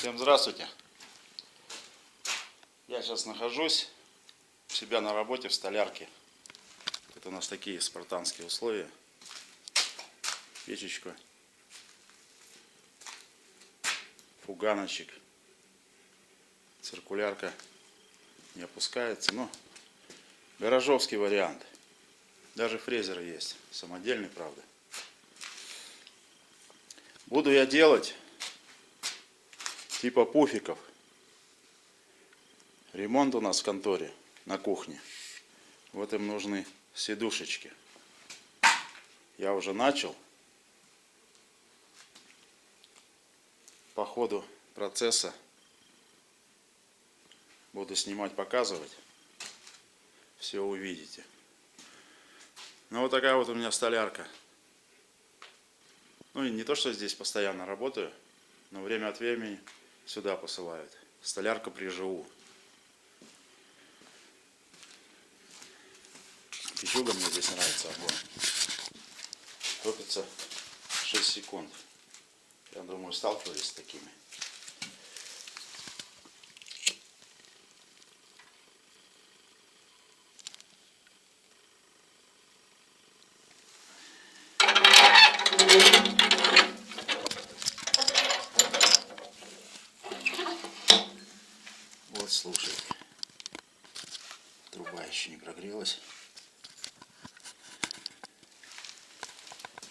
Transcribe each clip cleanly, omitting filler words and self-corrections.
Всем здравствуйте! Я сейчас нахожусь у себя на работе в столярке. Это у нас такие спартанские условия. Печечка, фуганочек, циркулярка не опускается, но гаражовский вариант. Даже фрезер есть, самодельный, правда. Буду я делать типа пуфиков. Ремонт у нас в конторе на кухне. Вот им нужны сидушечки. Я уже начал. По ходу процесса буду снимать, показывать. Все увидите. Ну вот такая вот у меня столярка. Ну и не то, что здесь постоянно работаю, но время от времени сюда посылают. Столярка при ЖУ. Печуга мне здесь нравится огонь. Топится 6 секунд. Я думаю, сталкивались с такими. Вот, слушайте. Труба еще не прогрелась.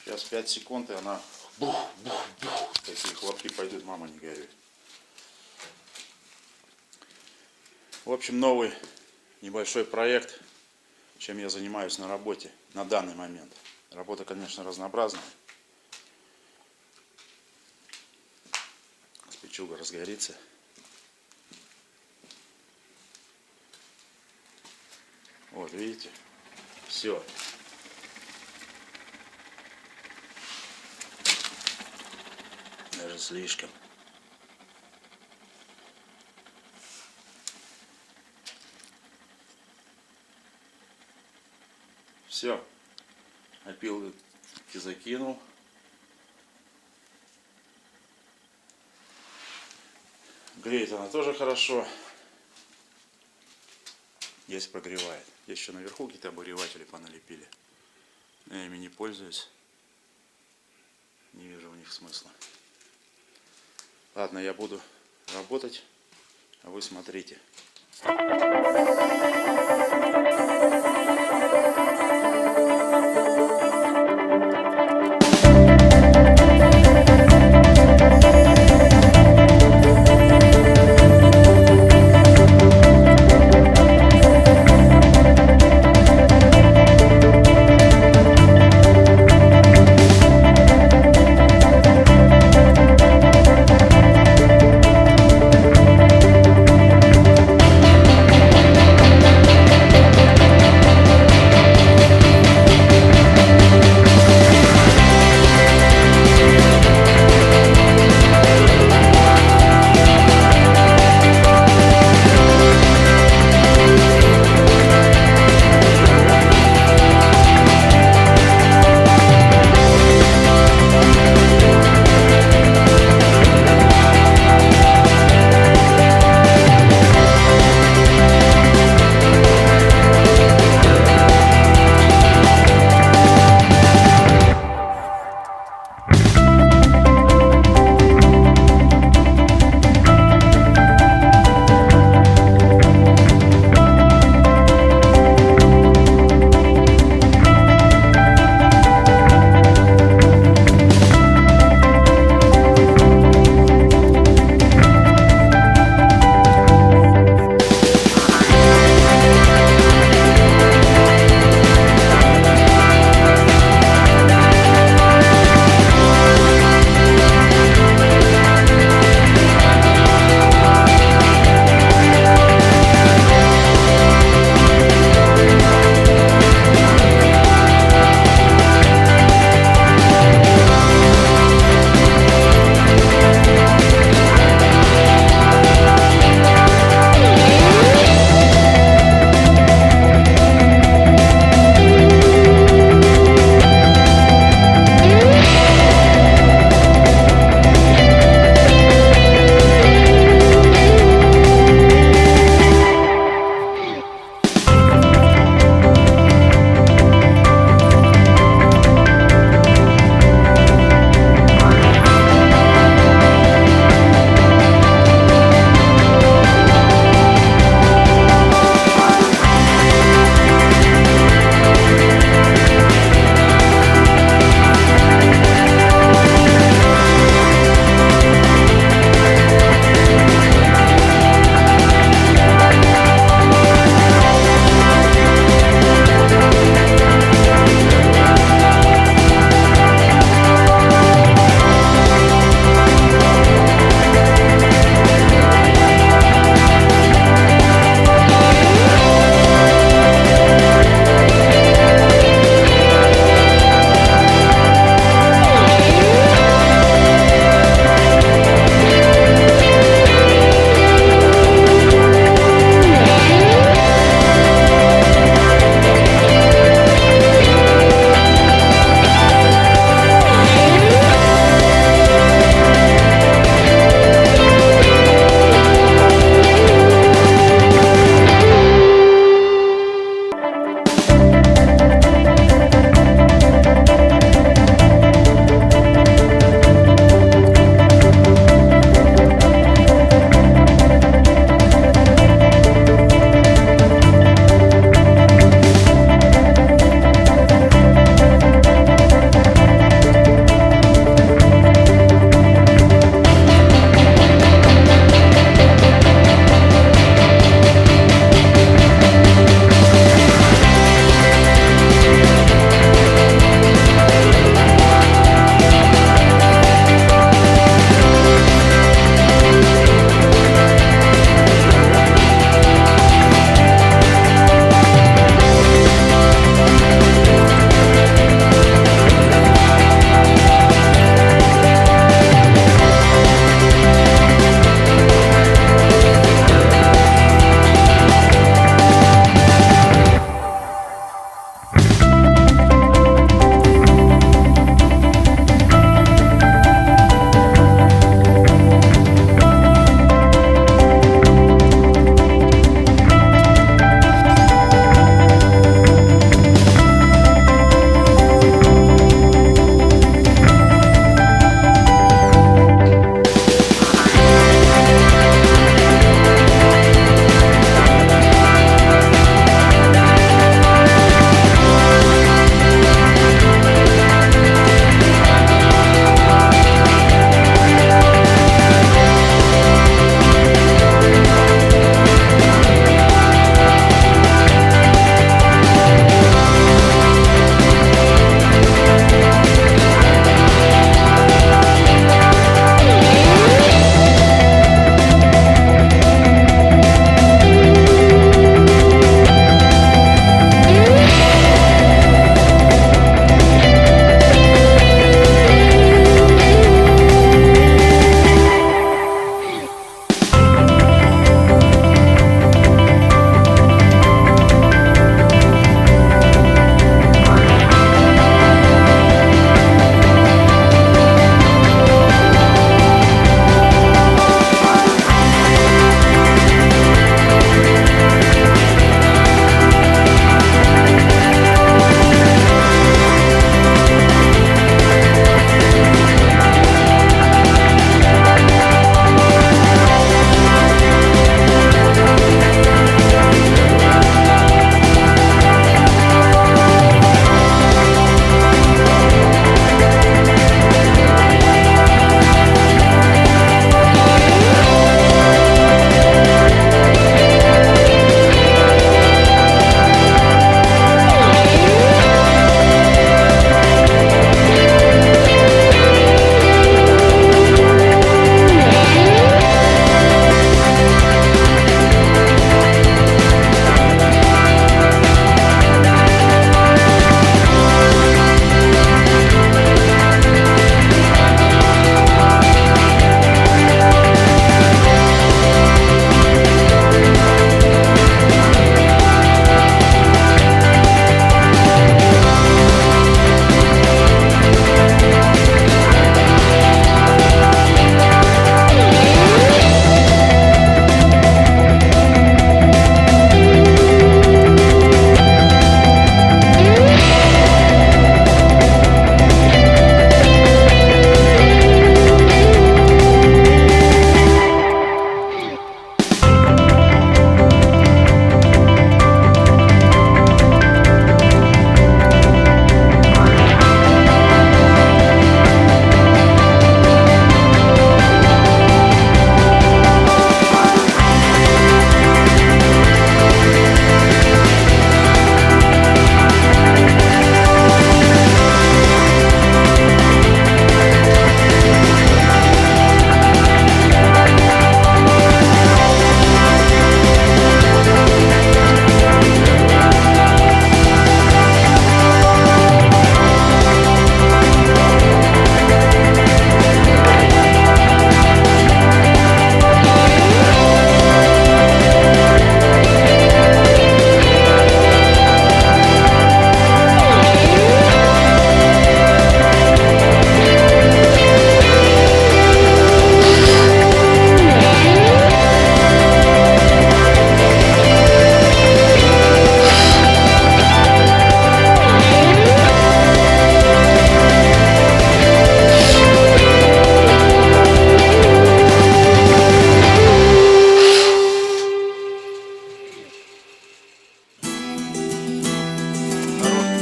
Сейчас 5 секунд, и она бух-бух-бух. Такие хлопки пойдут, мама не горюй. В общем, новый небольшой проект, чем я занимаюсь на работе на данный момент. Работа, конечно, разнообразная. Печуга разгорится. Вот, видите? Все. Даже слишком. Все. Опилки закинул. Греет она тоже хорошо. Здесь прогревает. Здесь еще наверху какие-то обогреватели поналепили. Я ими не пользуюсь. Не вижу в них смысла. Ладно, я буду работать, а вы смотрите.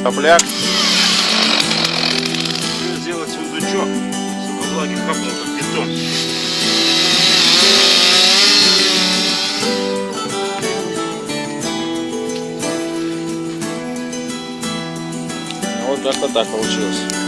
Топляк. Сделать сундучок, чтобы влаги капнул как бетон. Вот как-то так получилось.